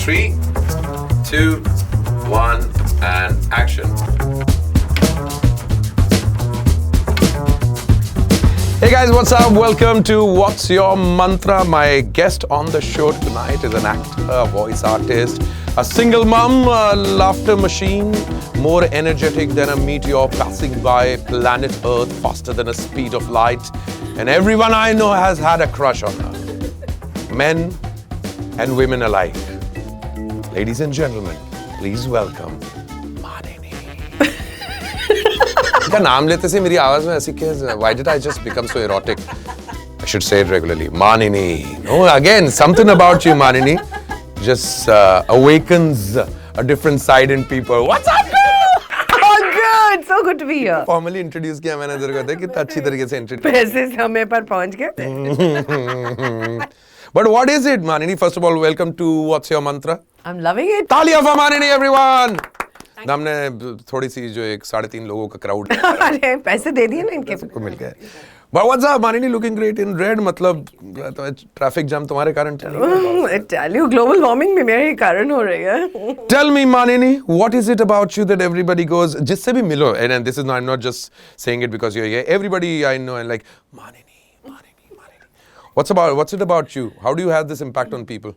3, 2, 1, and action. Hey guys, what's up? Welcome to What's Your Mantra? My guest on the show tonight is an actor, a voice artist, a single mom, a laughter machine, more energetic than a meteor passing by planet Earth faster than a speed of light. And everyone I know has had a crush on her. Men and women alike. Ladies and gentlemen, please welcome Manini. का नाम लेते से मेरी आवाज में ऐसी क्या? Why did I just become so erotic? I should say it regularly. Manini. No, again, something about you, Manini, just awakens a different side in people. What's up, girl? Oh, good. So good to be here. Formally introduce किया मैंने तेरे को, कितना अच्छी तरीके से introduce. पैसे समय पर पहुंच गए. But what is it, Manini? First of all, welcome to What's Your Mantra? I'm loving it. तालियां for Manini, everyone. हमने थोड़ी सी जो 3.5 लोगों का क्राउड अरे पैसे दे दिए ना इनके सबको मिल गए. But what's up, Manini? Looking great in red. मतलब ट्रैफिक जाम तुम्हारे कारण चल रहा है. Tell you, global warming भी मेरे ही कारण हो रही है. Tell me, Manini, what is it about you that everybody goes, जिससे भी मिलो, and this is not, I'm not just saying it because you're here. Everybody I know and like, Manini. What's it about you? How do you have this impact on people?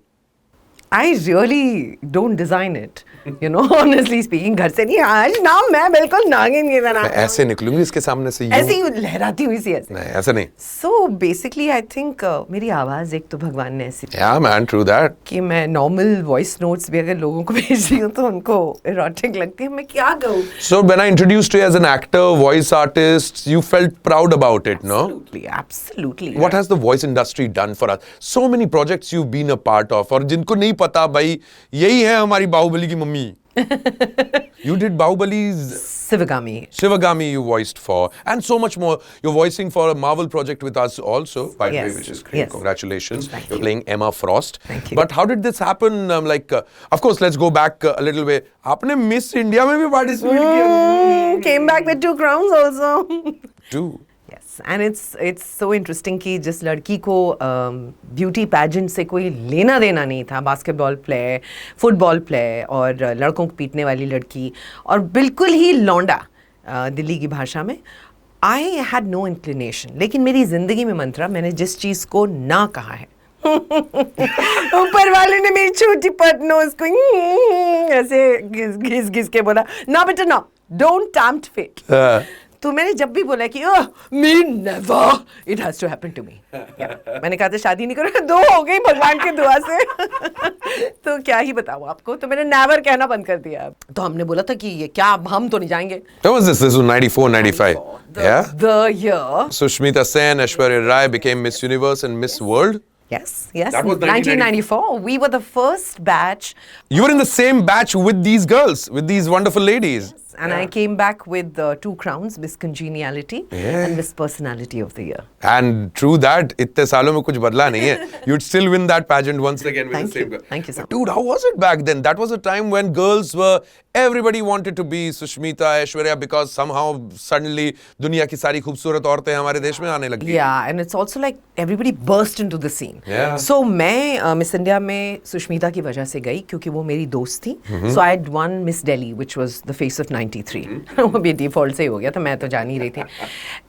I really don't design it. You know, honestly speaking, घर से नहीं. आज ना मैं बिल्कुल नागिन की तरह. मैं ऐसे निकलूंगी इसके सामने से. ऐसे ही लहराती हुई सी ऐसे. नहीं, ऐसे नहीं. So basically, I think मेरी आवाज एक तो भगवान ने ऐसी. Yeah, man, true that. कि मैं normal voice notes भी अगर लोगों को भेज रही हूँ तो उनको erotic लगती है. मैं क्या कहूँ? So when I introduced you as an actor, voice artist, you felt proud about it, no? Absolutely, absolutely. What has the voice industry done for us? So many projects you've been a part of, और जिनको नहीं पता भाई यही है हमारी बाहुबली की mummy. You did Bahubal's Shivagami you voiced for, and so much more. You're voicing for a Marvel project with us also, by the way, which is great. Yes. Congratulations. Thank You're you. playing Emma Frost. Thank you. But how did this happen? Of course, let's go back a little way. आपने Miss India में भी participate किया? Came back with 2 crowns also. 2. Yes, and it's so interesting कि जिस लड़की को beauty pageant से कोई लेना देना नहीं था, बास्केटबॉल प्लेयर, फुटबॉल प्लेयर और लड़कों को पीटने वाली लड़की और बिल्कुल ही लौंडा दिल्ली की भाषा में, आई हैड नो इंक्लिनेशन. लेकिन मेरी जिंदगी में मंत्रा, मैंने जिस चीज़ को ना कहा है ऊपर वाले ने मेरी छोटी पटनोस को ऐसे घिस घिस के बोला, ना बेटा ना, डोंट टेम्प्ट फेट. तो मैंने जब भी बोला कि me never, it has to happen to me. मैंने कहा था शादी नहीं करो, 2 हो गई भगवान की दुआ से. तो क्या ही बताऊं आपको, तो मैंने नेवर कहना बंद कर दिया. तो हमने बोला था कि ये क्या, हम तो नहीं जाएंगे. When was this? This was 94, 95. Yeah? The year. Sushmita Sen, Aishwarya Rai became Miss Universe and Miss World. Yes. That was 1994. We were the first batch. You were in the same batch with these girls, with these wonderful ladies. And I came back with 2 crowns, Miss Congeniality and Miss Personality of the Year. And true that, इतने सालों में कुछ बदला नहीं है. You'd still win that pageant once again with Thank the same you. girl. Thank you so much. Dude, how was it back then? That was a time when girls were, everybody wanted to be Sushmita, Aishwarya, because somehow suddenly दुनिया की सारी खूबसूरत औरतें हमारे देश में आने लगी. Yeah, and it's also like everybody burst into the scene. Yeah. So मैं Miss India में सुष्मिता की वजह से गई क्योंकि वो मेरी दोस्त थी. So I had won Miss Delhi, which was the face of 93. वो भी default से ही हो गया था, मैं तो जान ही रही थी.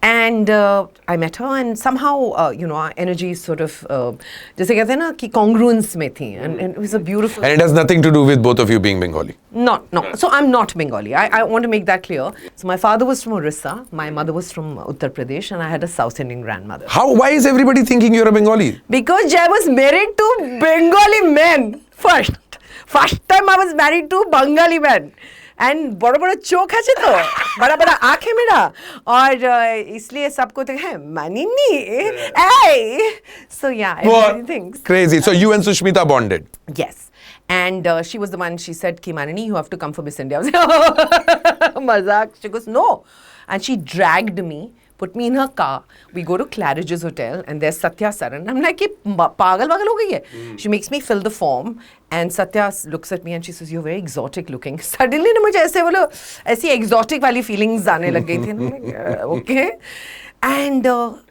And I met her and somehow our energy sort of जैसे कहते हैं ना कि congruence में थी, and it was a beautiful. And it has nothing to do with both of you being Bengali. No. So I'm not Bengali. I want to make that clear. So my father was from Orissa, my mother was from Uttar Pradesh, and I had a South Indian grandmother. Why is everybody thinking you're a Bengali? Because I was married to Bengali men first. First time I was married to Bengali men. And बड़ा बड़ा चोक है तो बड़ा बड़ा आँख है मेरा और इसलिए सबको तो है Manini. So yeah, everybody thinks. Crazy. So you and Sushmita bonded. Yes. And she was the one, she said, Ki Manini, you have to come for Miss India. I was like, Mazak. She goes, no. And she dragged me, put me in her car. We go to Claridge's Hotel and there's Satya Saran. I'm like, pagal ho gayi hai. She makes me fill the form and Satya looks at me and she says, you're very exotic looking. Suddenly na mujhe ऐसी exotic wali feelings aane lag gayi thi. Okay. And the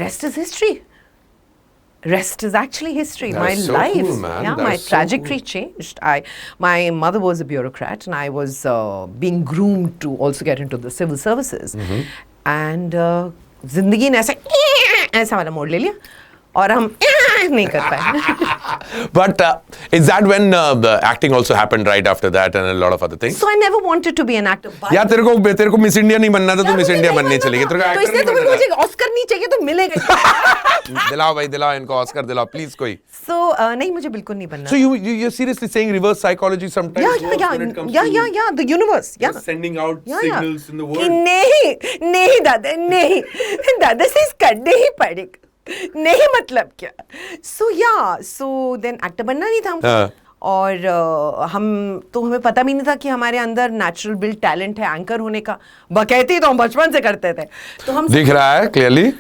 rest is history. rest is actually history. That's my so life, cool, man. yeah, That's my so trajectory changed. My mother was a bureaucrat, and I was being groomed to also get into the civil services. And जिंदगी ने ऐसा वाला मोड़ ले लिया, और हम नहीं कर पाए. But is that when the acting also happened right after that and a lot of other things? So I never wanted to be an actor. but- या तेरे को मिस इंडिया नहीं बनना था, तू यार, मिस मुझे इंडिया नहीं बनने बनना चली गई. था. तेरे को तो एक्टर इसलिए नहीं तुम्हें बनना मुझे ऑस्कर नहीं चाहिए तो मिलेगा. था. दिलाओ भाई, दिलाओ इनको ऑस्कर दिलाओ प्लीज कोई. So नहीं, मुझे बिल्कुल नहीं बनना. So you're seriously saying reverse psychology sometimes yeah, works when it comes to yeah, the universe, yeah. sending out Yeah, signals in the कि world. नहीं दादा, नहीं दादा से इस करने ही पड़ेगा. नहीं मतलब क्या. So then एक्टर बनना नहीं था हमको. हाँ. और हमें पता भी नहीं था कि हमारे अंदर नेचुरल बिल्ड टैलेंट है एंकर होने का. बकैती तो हम बचपन से करते थे. तो हम दिख रहा है clearly.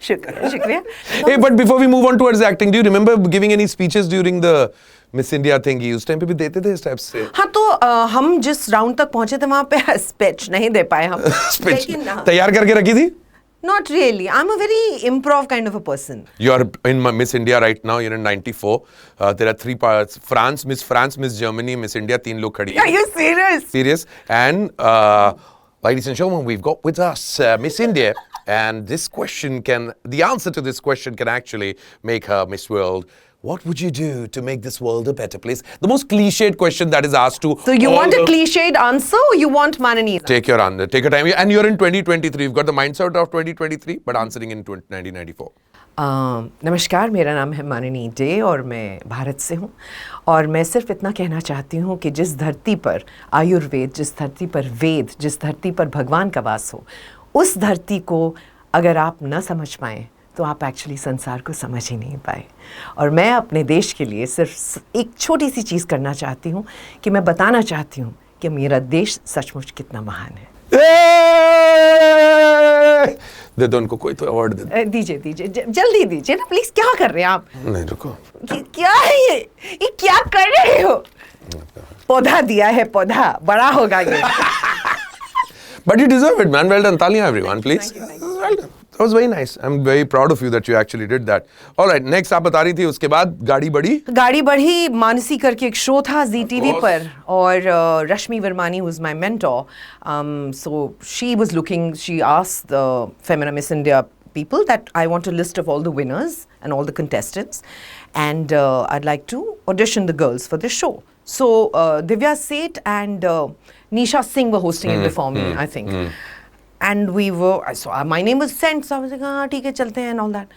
शुक्रिया. Hey, but before we move on towards acting, do you remember giving any speeches during the Miss India thingy? उस टाइम पे भी देते थे इस टाइप से? हाँ, तो हम जिस राउंड तक पहुंचे थे वहां पे स्पीच नहीं दे पाए हम. Speech तैयार करके रखी थी? Not really. I'm a very improv kind of a person. You're in Miss India right now. You're in 94. There are 3 parts: France, Miss Germany, Miss India. 3 लोग खड़ी हैं. Are you serious? Serious. And ladies and gentlemen, we've got with us Miss India, and the answer to this question can actually make her Miss World. What would you do to make this world a better place? The most cliched question that is asked to. So you all want a the- cliched answer, or you want Manani's? Take your answer. Take your time. And you're in 2023. You've got the mindset of 2023, but answering in 1994. नमस्कार, मेरा नाम है माननी day और मैं भारत से हूँ. और मैं सिर्फ इतना कहना चाहती हूँ कि जिस धरती पर आयुर्वेद, जिस धरती पर वेद, जिस धरती पर भगवान का वास हो, उस धरती को अगर आप न समझ पाएँ तो आप एक्चुअली संसार को समझ ही नहीं पाए. और मैं अपने देश के लिए सिर्फ एक छोटी सी चीज़ करना चाहती हूँ कि मैं बताना चाहती हूँ कि मेरा देश सचमुच कितना महान है. दे दो उनको कोई तो अवार्ड दे दो. दीजिए जल्दी दीजिए ना प्लीज. क्या कर रहे हैं आप? नहीं रुको. क्या है ये क्या कर रहे हो? पौधा दिया है, पौधा बड़ा होगा ये. But you deserve it, man. Well done. Talia, everyone, please. Thank you. Well done. That was very nice. I'm very proud of you that you actually did that. All right, next आप बता रही थी उसके बाद गाड़ी बढ़ी मानसी करके एक शो था जी टीवी पर, और रश्मि वर्मानी was my mentor. So she was looking, she asked the Femina Miss India people that I want a list of all the winners and all the contestants, and I'd like to audition the girls for the show. So Divya Seth and Nisha Singh were hosting it before me, I think. And we were, so my name was sent, so I was like, हाँ ठीक है चलते हैं and all that.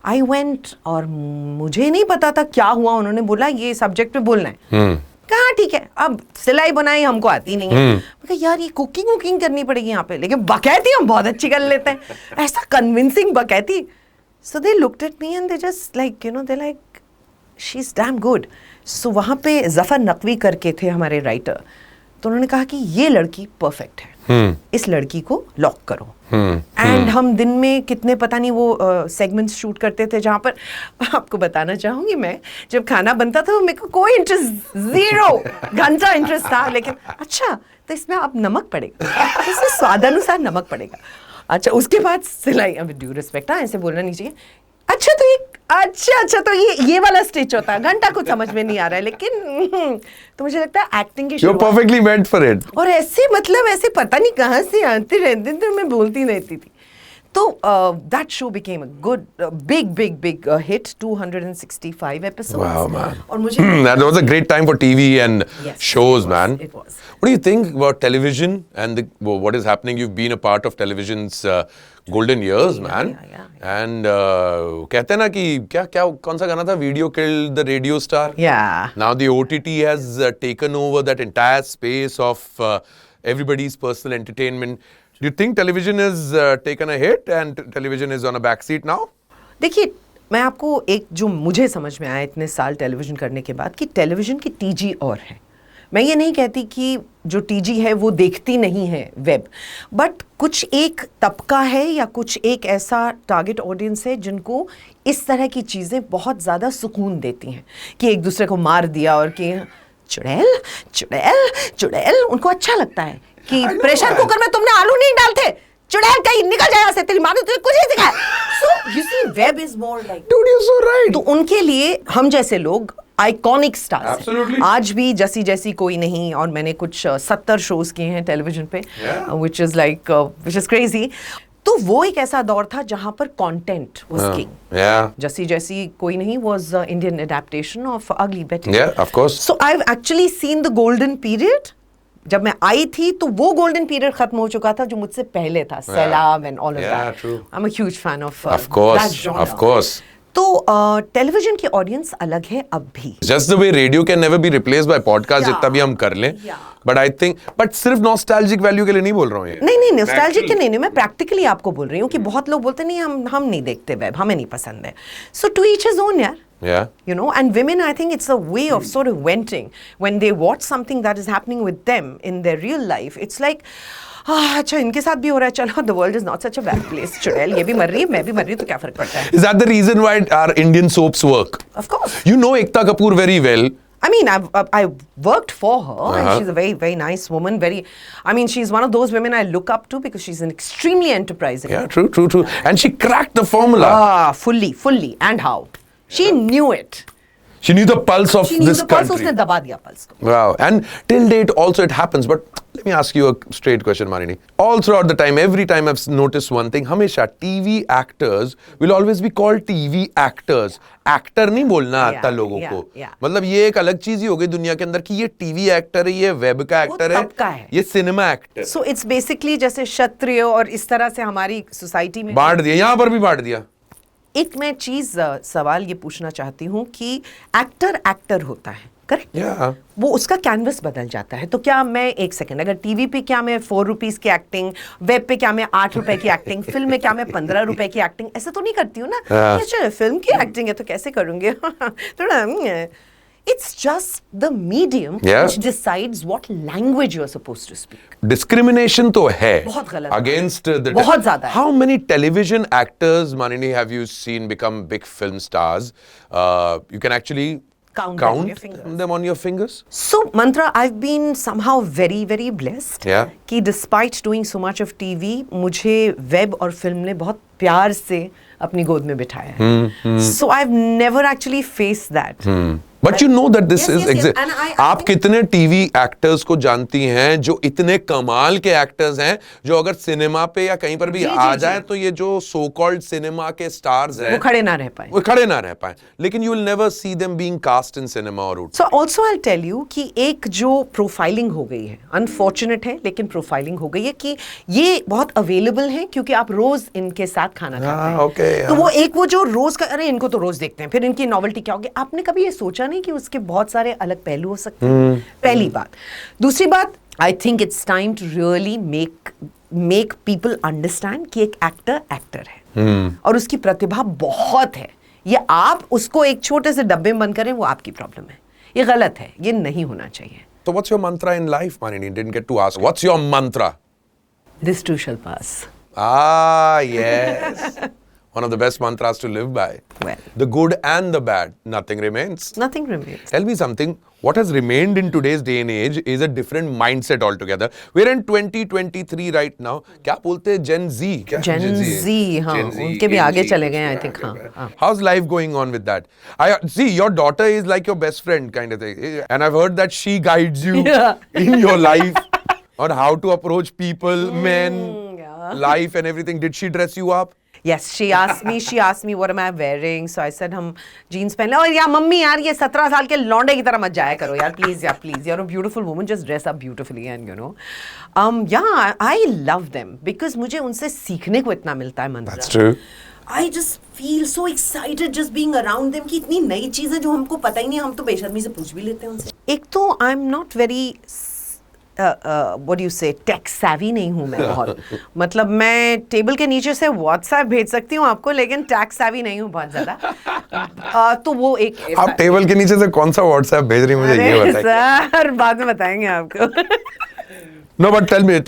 I went, और मुझे नहीं पता था क्या हुआ. उन्होंने बोला ये सब्जेक्ट पे बोलना है. कहा ठीक है. अब सिलाई बुनाई हमको आती नहीं है. मैं कहा यार ये कुकिंग करनी पड़ेगी यहाँ पे, लेकिन बकैती हम बहुत अच्छी कर लेते हैं. ऐसा convincing बकैती. So they looked at me and they just like, you know, they're like, she's damn good. So वहाँ पे जफर नकवी करके थे हमारे राइटर. तो उन्होंने कहा कि ये लड़की परफेक्ट है, इस लड़की को लॉक करो. एंड हम दिन में कितने पता नहीं वो सेगमेंट्स शूट करते थे, जहाँ पर आपको बताना चाहूँगी मैं, जब खाना बनता था मेरे को कोई इंटरेस्ट, 0 घंटा इंटरेस्ट था, लेकिन अच्छा तो इसमें अब नमक पड़ेगा, इसमें स्वादानुसार नमक पड़ेगा. अच्छा उसके बाद सिलाई, अब ड्यू रिस्पेक्ट, हाँ ऐसे बोलना नहीं चाहिए. अच्छा तो ये वाला स्टिच होता है. घंटा कुछ समझ में नहीं आ रहा है, लेकिन तो मुझे लगता है एक्टिंग की You're perfectly meant for it. और ऐसे मतलब ऐसे पता नहीं कहाँ से आते रहते थे, मैं बोलती रहती थी. तो that show became a good big hit. 265 episodes. Wow, man. और मुझे That was a great time for TV and Yes, shows, it was, man. it was. What do you think about television and what is happening? You've been a part of television's golden years, man. Yeah. And कहते हैं ना कि क्या कौन सा गाना था? Video killed the radio star. Yeah. Now the OTT has taken over that entire space of everybody's personal entertainment. Do you think television has taken a hit and television is on a backseat now? देखिए मैं आपको एक जो मुझे समझ में आया इतने साल टेलीविजन करने के बाद, कि टेलीविजन की टीजी और है. मैं ये नहीं कहती कि जो टीजी है वो देखती नहीं है वेब, बट कुछ एक तबका है या कुछ एक ऐसा टारगेट ऑडियंस है जिनको इस तरह की चीज़ें बहुत ज़्यादा सुकून देती हैं, कि एक दूसरे को मार दिया और कि चुड़ैल उनको अच्छा लगता है कि प्रेशर कुकर में तुमने आलू नहीं डालते, चुड़ैल कहीं निकल जाए से, तेरी माँ ने तुझे कुछ नहीं सिखाया. So You see, Web is more like. Dude, you're so right. तो उनके लिए हम जैसे लोग आइकॉनिक स्टार्स Absolutely. आज भी जैसी जैसी कोई नहीं, और मैंने कुछ 70 शोज किए हैं टेलीविजन पे, विच इज क्रेजी. तो वो एक ऐसा दौर था जहां पर कंटेंट वाज किंग. जैसी जैसी कोई नहीं वाज इंडियन एडेप्टेशन ऑफ अगली बेटी. Of course. So I have actually seen the golden period. जब मैं आई थी तो वो गोल्डन पीरियड खत्म हो चुका था जो मुझसे पहले था, सैलाब and all of that. I am a huge fan of of course. तो टेलीविजन की ऑडियंस अलग है अब भी. Just the way radio can never be replaced by podcast, जितना भी हम कर लें. But I think, but सिर्फ nostalgic value के लिए नहीं बोल रहा हूँ ये. नहीं nostalgic के नहीं, मैं practically आपको बोल रही हूँ कि बहुत लोग बोलते नहीं हम नहीं देखते वेब, हमें नहीं पसंद है. So to each his own, यार. Yeah. You know, and women, I think it's a way of sort of venting when they watch something that is happening with them in their real life. It's like, अच्छा इनके साथ भी हो रहा है, चलो, the world is not such a bad place. चुड़ैल ये भी मर रही है, मैं भी मर रही हूँ, तो क्या फर्क पड़ता है? Is that the reason why our Indian soaps work? Of course. You know Ekta Kapoor very well. I mean, I worked for her, and she's a very, very nice woman. I mean, she's one of those women I look up to because she's an extremely enterprising. Yeah, true. And she cracked the formula. Fully. And how? She knew it. She knew the pulse of this country. उसने दबा दिया pulse को. Wow. And till date also it happens. But let me ask you a straight question, Marini. All throughout the time, every time I've noticed one thing. हमेशा TV actors will always be called TV actors. Actor नहीं बोलना आता लोगों को. मतलब ये एक अलग चीज ही हो गई दुनिया के अंदर कि ये TV एक्टर है, ये वेब का एक्टर है, ये cinema actor. So it's basically जैसे क्षत्रिय और इस तरह से हमारी सोसाइटी में बांट दिया, यहाँ पर भी बांट दिया. एक मैं चीज सवाल ये पूछना चाहती हूँ कि एक्टर होता है, करेक्ट? वो उसका कैनवस बदल जाता है. तो क्या मैं एक सेकंड, अगर टीवी पे क्या मैं 4 रुपीज की एक्टिंग, वेब पे क्या मैं 8 रुपए की एक्टिंग, फिल्म में क्या मैं 15 रुपए की एक्टिंग, ऐसा तो नहीं करती हूँ ना. अच्छा फिल्म की एक्टिंग है तो कैसे करूंगी? थोड़ा it's just the medium which decides what language you're supposed to speak. Discrimination तो है बहुत गलत against the बहुत ज़्यादा है. How many television actors, Manini, have you seen become big film stars? You can actually count them on your fingers. So Mantra, I've been somehow very, very blessed. Yeah. कि despite doing so much of TV, मुझे web और film ने बहुत प्यार से अपनी गोद में बिठाया है. So I've never actually faced that. But you know that this is आप कितने टीवी एक्टर्स को जानती हैं जो इतने कमाल के एक्टर्स हैं जो अगर सिनेमा पे या कहीं पर भी आ जाए तो ये जो सो कॉल्ड सिनेमा के स्टार्स हैं वो खड़े ना रह पाए, लेकिन you will never see them being cast in cinema or OTT. So also I'll tell you कि एक जो प्रोफाइलिंग हो गई है, अनफॉर्चुनेट है लेकिन प्रोफाइलिंग हो गई है कि ये बहुत अवेलेबल है क्योंकि आप रोज इनके साथ खाना खाते हैं. तो वो एक वो जो रोज का, अरे इनको तो रोज देखते हैं, फिर इनकी नॉवेल्टी क्या होगी. आपने कभी ये सोचा नहीं कि उसके बहुत सारे अलग पहलू हो सकते हैं? पहली बात. दूसरी बात, I think it's time to really make people understand कि एक एक्टर है और उसकी प्रतिभा बहुत है. ये आप उसको एक छोटे से डब्बे में बंद करें, वो आपकी प्रॉब्लम है. ये गलत है, ये नहीं होना चाहिए. So what's your mantra in life, Manini? Didn't get to ask. What's your mantra? This too shall pass. Yes. One of the best mantras to live by. Well, the good and the bad. Nothing remains. Nothing remains. Tell me something. What has remained in today's day and age is a different mindset altogether. We're in 2023 right now. क्या बोलते हैं? Gen Z. Gen Z, हाँ. उनके भी आगे चले गए, I think, हाँ. How's life going on with that? I see your daughter is like your best friend kind of thing, and I've heard that she guides you in your life on how to approach people, men, life, and everything. Did she dress you up? Yes, she asked me what am I wearing, so I said हम jeans पहन ले. और यार mummy यार ये 17 साल के लौंडे की तरह मत जाया करो यार, please you're a beautiful woman, just dress up beautifully and you know, yeah, I love them because मुझे उनसे सीखने को इतना मिलता है. मंत्रा, That's true. I just feel so excited just being around them कि इतनी नई चीजें जो हमको पता ही नहीं, हम तो बेशर्मी से पूछ भी लेते हैं उनसे. एक तो I'm not very what do you say, tech savvy नहीं हूँ मैं बहुत. मतलब मैं टेबल के नीचे से व्हाट्सएप भेज सकती हूँ आपको, लेकिन tech savvy नहीं हूँ बहुत ज़्यादा. तो वो एक आप टेबल के नीचे से कौन सा व्हाट्सएप भेज रही हैं मुझे ये बताइए. सर बाद में बताएंगे आपको. No, but tell me,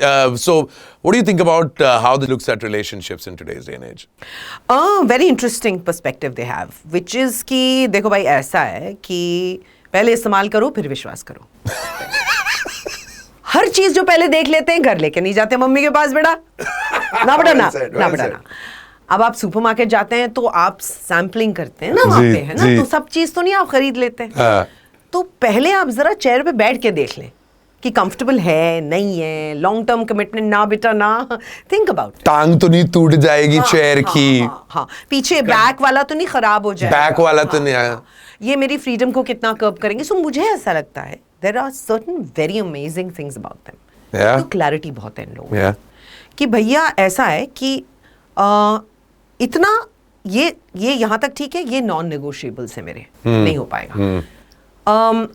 so what do you think about how they looks at relationships in today's day and age? Very interesting perspective they have, which is कि देखो भाई ऐसा है कि पहले इस्तेमाल करो फिर विश्वास करो. हर चीज जो पहले देख लेते हैं घर लेके नहीं जाते मम्मी के पास. बेटा ना बेटा ना. अब आप सुपरमार्केट जाते हैं तो आप सैम्पलिंग करते हैं ना वहाँ जी, पे, है ना, जी। तो सब चीज तो नहीं आप खरीद लेते हैं। हाँ। तो पहले आप जरा चेयर पे बैठ के देख लें कि कंफर्टेबल है नहीं है, लॉन्ग टर्म कमिटमेंट ना बेटा ना, थिंक अबाउट। टांग तो नहीं टूट जाएगी चेयर की, हाँ, पीछे बैक वाला तो नहीं खराब हो जाएगा, बैक वाला तो नहीं आया। ये मेरी फ्रीडम को कितना कर्ब करेंगे। सो मुझे ऐसा लगता है there are certain very amazing things about them. Yeah. तो क्लैरिटी बहुत है इन लोगों Yeah. कि भैया ऐसा है कि इतना ये यहाँ तक ठीक है, ये नॉन नेगोशिएबल्स है मेरे, नहीं हो पाएगा।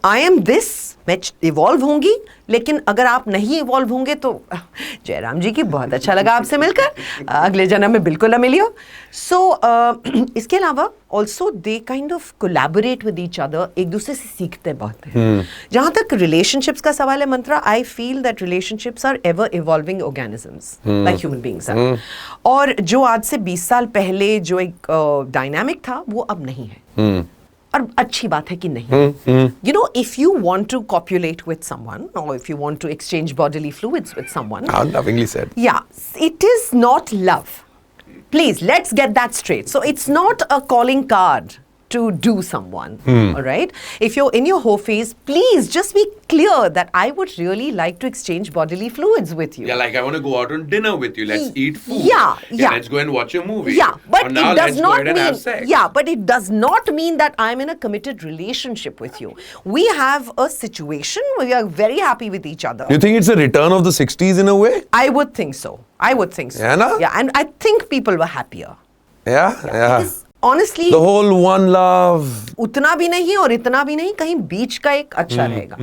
आई एम दिस, मैं इवॉल्व होंगी, लेकिन अगर आप नहीं इवॉल्व होंगे तो जयराम जी की बहुत अच्छा लगा आपसे मिलकर, अगले जन्म में बिल्कुल ना मिलियो। सो इसके अलावा also they kind of collaborate with each other, एक दूसरे से सीखते बहुत हैं। जहाँ तक रिलेशनशिप्स का सवाल है mantra, I feel that relationships are ever evolving organisms like human beings are, और जो आज से 20 साल पहले जो एक डायनामिक था वो अब नहीं है, और अच्छी बात है कि नहीं। You know, if you want to copulate with someone, or if you want to exchange bodily fluids with someone, How lovingly said. yeah, it is not love. Please, let's get that straight. So it's not a calling card to do someone, all right? If you're in your whole phase, please just be clear that I would really like to exchange bodily fluids with you. Yeah, like I want to go out on dinner with you. Let's eat food. Yeah. Let's go and watch a movie. Yeah, but Or now it does let's go not ahead and have mean. sex. Yeah, but it does not mean that I'm in a committed relationship with you. We have a situation where we are very happy with each other. You think it's a return of the 60s in a way? I would think so. I would think so. Yeah, na? Yeah, and I think people were happier. Yeah, yeah. Because honestly, The whole one love. उतना भी नहीं और इतना भी नहीं, कहीं बीच का एक अच्छा रहेगा।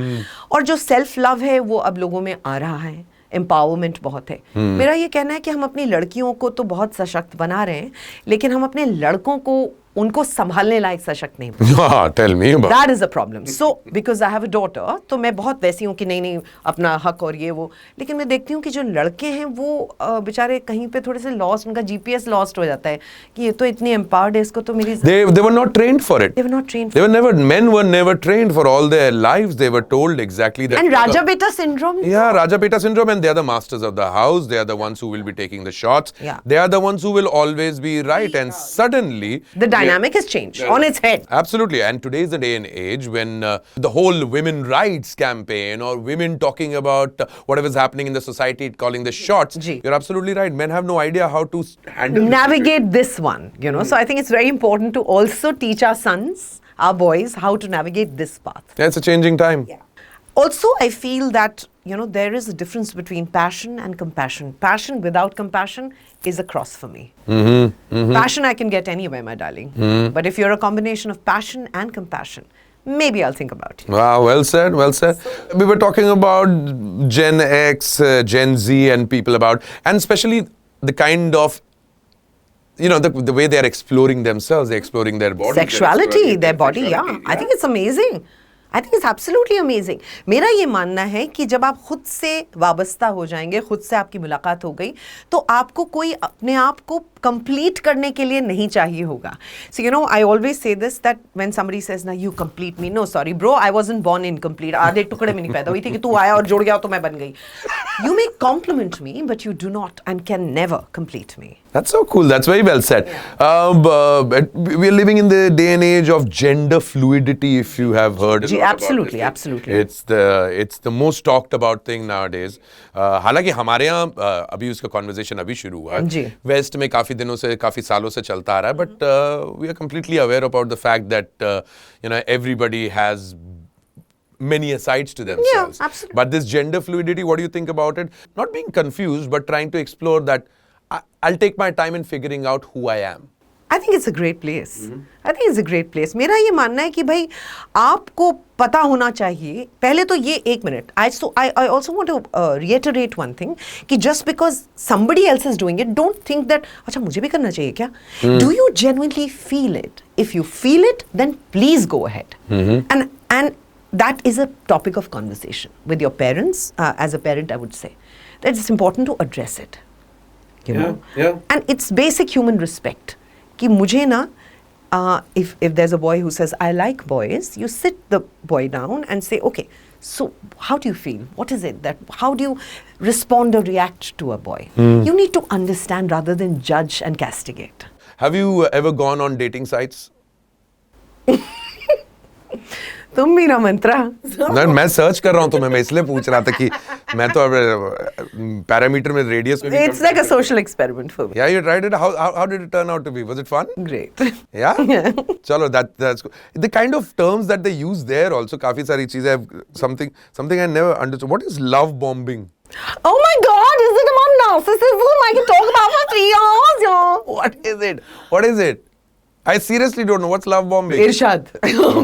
और जो सेल्फ लव है वो अब लोगों में आ रहा है, एम्पावरमेंट बहुत है। मेरा ये कहना है कि हम अपनी लड़कियों को तो बहुत सशक्त बना रहे हैं, लेकिन हम अपने लड़कों को उनको संभालने लायक सशक्त नहीं बना। Yeah, tell me about. That is a problem. So because I have a daughter, तो मैं बहुत वैसी हूँ कि नहीं अपना हक और ये वो, लेकिन मैं देखती हूँ कि जो लड़के हैं वो बेचारे कहीं पे थोड़े से लॉस्ट, उनका GPS लॉस्ट हो जाता है कि ये तो इतनी एम्पावर्ड है, इसको तो मेरी They were not trained for it. they were not trained. They were never, men were never trained for all their lives. They were told exactly that. And Raja Beta syndrome. Yeah, Raja Beta syndrome, and they are the masters of the house. They are the ones who will be taking the shots. Yeah. They are the ones who will always be right. And suddenly, The dynamic has changed on its head. Absolutely. And today is the day and age when the whole women rights campaign or women talking about whatever is happening in the society, calling the shots. Ji. You're absolutely right. Men have no idea how to handle Navigate this one, you know. So I think it's very important to also teach our sons, our boys, how to navigate this path. Yeah, it's a changing time. Also, I feel that, you know, there is a difference between passion and compassion. Passion without compassion is a cross for me. Passion I can get anywhere, my darling. But if you're a combination of passion and compassion, maybe I'll think about it. Wow, well said, well said. We were talking about Gen X, Gen Z and people about, and especially the kind of, you know, the way they are exploring themselves, they're exploring their body. Sexuality, their body, yeah. I think it's amazing. I think it's absolutely amazing. मेरा ये मानना है कि जब आप खुद से वाबस्ता हो जाएंगे, खुद से आपकी मुलाकात हो गई, तो आपको कोई अपने आप को कंप्लीट करने के लिए नहीं चाहिए होगा. So you know, I always say this, that when somebody says, "ना you complete me," no, sorry, bro, I wasn't born incomplete. आधे टुकड़े में नहीं पैदा हुई थी कि तू आया और जुड़ गया तो मैं बन गई. You may compliment me, but you do not and can never complete me. That's so cool. That's very well said. We are living in the day and age of gender fluidity, if you have heard. Ji, about absolutely, this. absolutely. It's the most talked about thing nowadays. हालांकि हमारे यहाँ अभी उसका conversation अभी शुरू हुआ है. जी. West में काफी दिनों से, काफी सालों से चलता आ रहा है. But we are completely aware about the fact that you know, everybody has many asides to themselves. Yeah, absolutely. But this gender fluidity, what do you think about it? Not being confused, but trying to explore that. I'll take my time in figuring out who I am. I think it's a great place. I think it's a great place. मेरा ये मानना है कि भाई आपको पता होना चाहिए. पहले तो ये एक minute. I also want to reiterate one thing कि just because somebody else is doing it, don't think that अच्छा मुझे भी करना चाहिए क्या? Do you genuinely feel it? If you feel it, then please go ahead. And that is a topic of conversation with your parents. As a parent, I would say that it's important to address it. You know, and it's basic human respect. कि मुझे ना, if there's a boy who says I like boys, you sit the boy down and say, okay, So how do you feel? What is it that, how do you respond or react to a boy? You need to understand rather than judge and castigate. Have you ever gone on dating sites? तुम भी ना मंत्रा. नहीं, मैं search कर रहा हूँ तुम्हें, मैं इसलिए पूछ रहा था कि मैं तो अब पैरामीटर में रेडियस में It's like a social experiment for me. Yeah, you tried it. How did it turn out to be? Was it fun? Great. Yeah? Chalo, that's good. The kind of terms that they use there also, काफी सारी चीजें, something I never understood. What is love bombing? Oh my God, is it about narcissism? I can talk about for 3 hours, yeah. What is it? What is it? I seriously don't know. What's love bombing? इरशाद.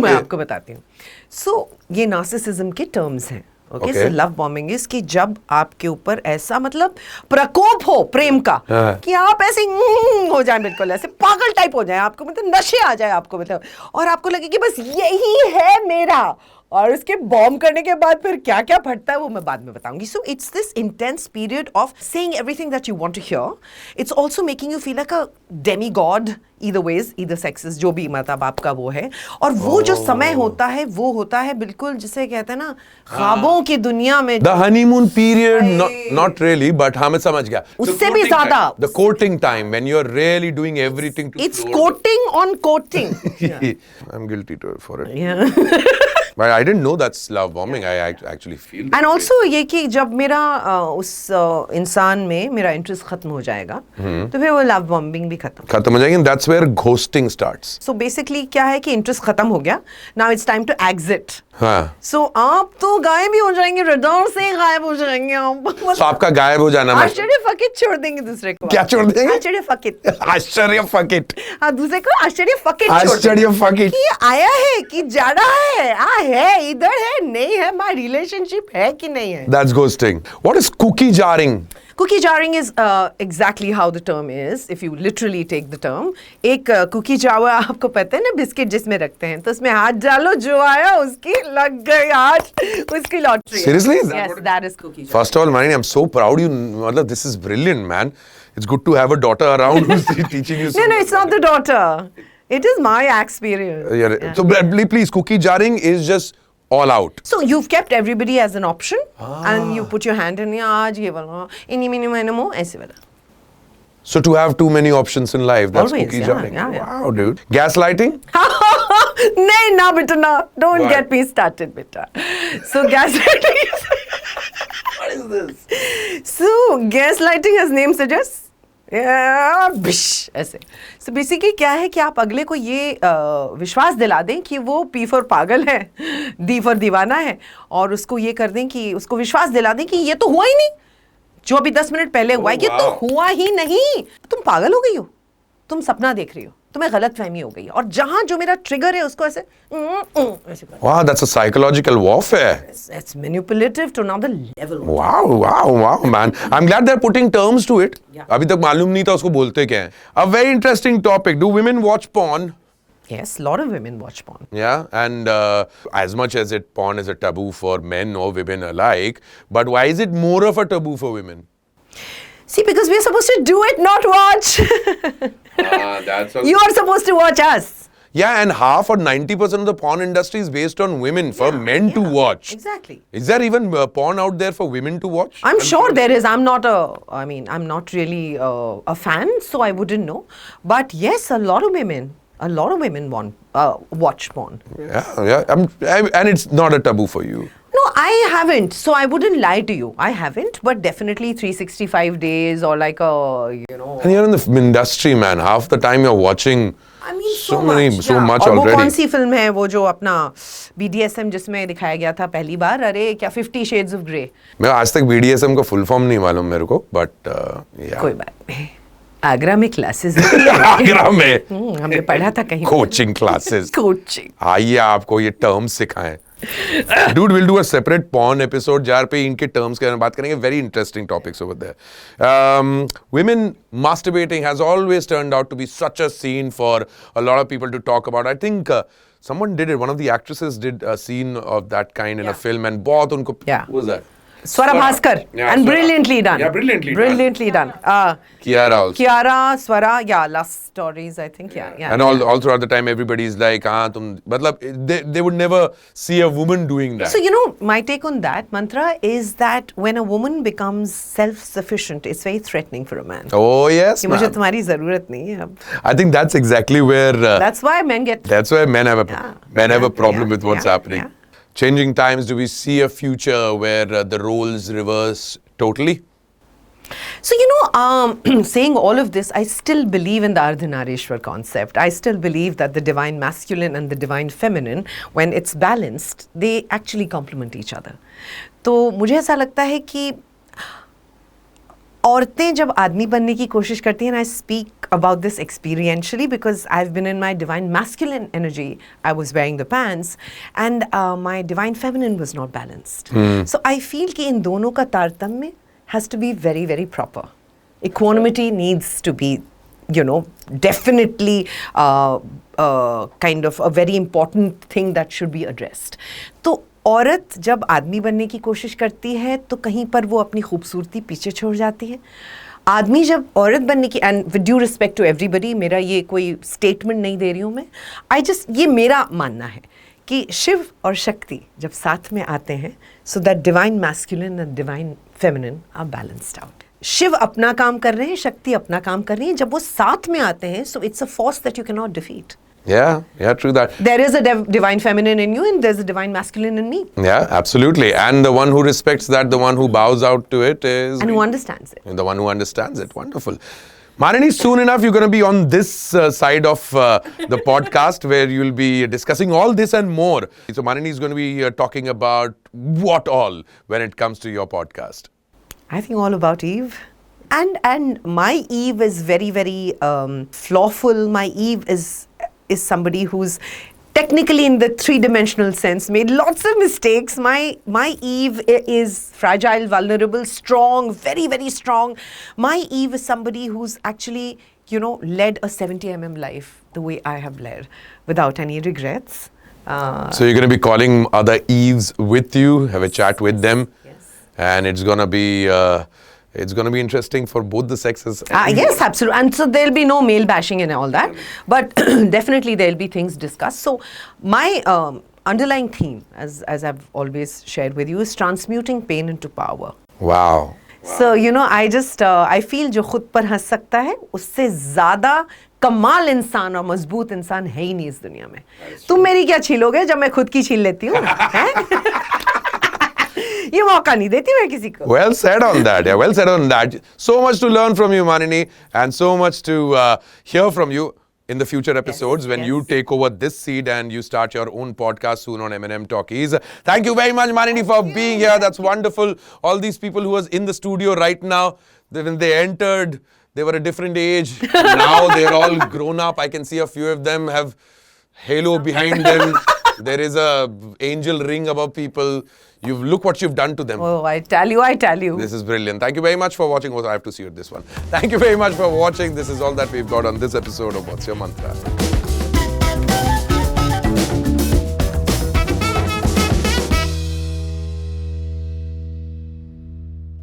मैं आपको बताती हूँ. So ये narcissism के terms हैं. Okay, so love bombing is कि जब आपके ऊपर ऐसा मतलब प्रकोप हो प्रेम का कि आप ऐसे हो जाए, बिल्कुल ऐसे पागल टाइप हो जाए, आपको मतलब नशे आ जाए आपको, मतलब और आपको लगे कि बस यही है मेरा, और उसके बॉम्ब करने के बाद फिर क्या क्या फटता है वो मैं बाद में बताऊंगी. So it's this intense period of saying everything that you want to hear. It's also making you feel like a demigod, either ways, either sexes, जो भी मतलब आपका वो है. और वो जो समय होता है वो होता है बिल्कुल जिसे कहते हैं ना ख्वाबों की दुनिया में. The honeymoon period, not really, but हाँ मैं समझ गया. उससे भी ज्यादा. The courting time when you're really doing everything to. It's coating on coating. I'm guilty for it. Yeah. But I didn't know that's love bombing. I actually feel. And also ये कि जब मेरा उस इंसान में मेरा इंटरेस्ट खत्म हो जाएगा तो फिर वो लव बॉम्बिंग भी खत्म हो जाएगी. And that's where ghosting starts. So basically क्या है कि इंटरेस्ट खत्म हो गया. Now it's time to exit. हाँ. So आप तो गायब ही हो जाएंगे, रडार से गायब हो जाएंगे आप. So आपका गायब हो जाना. आश्चर्य फकित छोड़ देंगे दूसरे को. क्या छोड़ देंगे? आश्चर्य फकित. आश्चर्य फकित. हाँ, दूसरे को आश्चर्य फकित. आश्चर्य फकित. कि आया है कि जा रहा है, है इधर है नहीं है, my relationship है कि नहीं है. That's ghosting. What is cookie jarring? Cookie jarring is exactly how the term is, if you literally take the term. एक cookie jar आपको पता है ना, बिस्किट जिसमें रखते हैं, तो उसमें हाथ डालो, जो आया उसकी लग गई हाथ, उसकी lottery. Seriously? Yes, that is cookie jar. First of all, Marini, I'm so proud you. मतलब this is brilliant, man. It's good to have a daughter around who's teaching you. No, it's not the daughter. It is my experience. Yeah. So please, cookie jarring is just all out. So you've kept everybody as an option, and you put your hand in your आज ये वाला, इन्हीं mini मो ऐसे वाला. So to have too many options in life, that's Always, cookie yeah, jarring. yeah. Wow, dude. Gaslighting? नहीं ना बेटा ना. Don't Why? get me started बेटा. So gaslighting. What is this? So gaslighting, as name suggests, ऐसे. So basically क्या है कि आप अगले को ये विश्वास दिला दें कि वो पी फॉर पागल है, डी फॉर दीवाना है, और उसको ये कर दें कि उसको विश्वास दिला दें कि ये तो हुआ ही नहीं, जो अभी 10 मिनट पहले हुआ है ये तो हुआ ही नहीं, तुम पागल हो गई हो, तुम सपना देख रही हो, तुम्हें गलत फहमी हो गई, और जहां जो मेरा ट्रिगर है उसको ऐसे Wow, that's a psychological warfare. It's manipulative to another level. Wow, man. I'm glad they're putting terms to it. Yeah. अभी तक मालूम नहीं था उसको बोलते क्या हैं. A very interesting topic. Do women watch porn? Yes, a lot of women watch porn. Yeah, and as much as porn is a taboo for men or women alike, but why is it more of a taboo for women? See, because we're supposed to do it, not watch. That's You are supposed to watch us. Yeah, and half or 90% of the porn industry is based on women, for men to watch. Exactly. Is there even porn out there for women to watch? I'm sure there is. I'm not really a fan, so I wouldn't know. But yes, a lot of women watch porn. Yeah. And it's not a taboo for you. No, I haven't. So I wouldn't lie to you. I haven't, but definitely 365 days or like a, And you're in the industry, man. Half the time you're watching. I mean, so much और already. वो कौन सी film है वो जो अपना BDSM जिसमें दिखाया गया था पहली बार, अरे क्या 50 Shades of Grey. मैं आज तक BDSM का फुल फॉर्म नहीं मालूम मेरे को, but yeah. कोई बात नहीं. आगरा में क्लासेस आगरा में हमने पढ़ा था कहीं कोचिंग क्लासेस. कोचिंग. आइए आपको ये टर्म्स सिखाएं. Dude, we'll do a separate porn episode जहाँ पे इनके terms के बारे में बात करेंगे. Very interesting topics over there. Women masturbating has always turned out to be such a scene for a lot of people to talk about. I think someone did it. One of the actresses did a scene of that kind in a film, and बहुत उनको. Yeah. What was that? Swara Bhaskar. Yeah, And Swara. brilliantly done. Yeah, brilliantly done. Brilliantly done. Kiara also. Kiara, Swara, yeah, Last Stories, I think, yeah. And all throughout the time, everybody is like, they would never see a woman doing that. So, you know, my take on that, Mantra, is that when a woman becomes self-sufficient, it's very threatening for a man. Oh, yes, कि मुझे ma'am. तुम्हारी जरूरत नहीं है अब. I think that's exactly where... That's why men get... That's why men have a problem with what's happening. yeah. Changing times, do we see a future where the roles reverse totally? So, you know, saying all of this, I still believe in the Ardhanarishwar concept. I still believe that the divine masculine and the divine feminine, when it's balanced, they actually complement each other. तो मुझे ऐसा लगता है कि औरतें जब आदमी बनने की कोशिश करती हैं, and I speak about this experientially because I've been in my divine masculine energy. I was wearing the pants, and my divine feminine was not balanced. So I feel कि इन दोनों का तारतम्य has to be very, very proper. Equanimity needs to be, you know, definitely kind of a very important thing that should be addressed. तो औरत जब आदमी बनने की कोशिश करती है तो कहीं पर वो अपनी खूबसूरती पीछे छोड़ जाती है. आदमी जब औरत बनने की, and with due respect to everybody, मेरा ये कोई स्टेटमेंट नहीं दे रही हूँ मैं, ये मेरा मानना है कि शिव और शक्ति जब साथ में आते हैं, so that divine masculine and divine feminine are balanced out. Shiva अपना काम कर रहे हैं, शक्ति अपना काम कर रही है. जब वो साथ में आते हैं, so it's a force that you can not defeat. Yeah, true that. There is a divine feminine in you and there's a divine masculine in me. Yeah, absolutely. And the one who respects that, the one who bows out to it is... And who understands it. And the one who understands it. Wonderful. Marini, soon enough, you're going to be on this side of the podcast where you'll be discussing all this and more. So Marini is going to be talking about what all when it comes to your podcast? I think all about Eve. And my Eve is very, very flawful. My Eve is somebody who's technically, in the three-dimensional sense, made lots of mistakes. My Eve is fragile, vulnerable, strong, very, very strong. My Eve is somebody who's actually, you know, led a 70mm life the way I have led, without any regrets. So you're going to be calling other Eves with you, have a chat with them. Yes. And it's going to be... it's going to be interesting for both the sexes. Yes, absolutely. And so there'll be no male bashing and all that. But definitely there'll be things discussed. So my underlying theme, as I've always shared with you, is transmuting pain into power. Wow. So, you know, I feel जो खुद पर हंस सकता है, उससे ज़्यादा कमाल इंसान और मजबूत इंसान है ही नहीं इस दुनिया में. तुम मेरी क्या छीलोगे जब मैं खुद की छील लेती हूँ? ये मौका नहीं देती मैं किसी को. Well said on that. Yeah, well said on that. So much to learn from you, Marini, and so much to hear from you in the future episodes when you take over this seed and you start your own podcast soon on M&M Talkies. Thank you very much, Marini, for being here. That's wonderful. All these people who are in the studio right now, when they entered, they were a different age. Now they're all grown up. I can see a few of them have halo behind them. There is a angel ring above people. Look what you've done to them. Oh, I tell you. This is brilliant. Thank you very much for watching. I have to see you at this one. Thank you very much for watching. This is all that we've got on this episode of What's Your Mantra.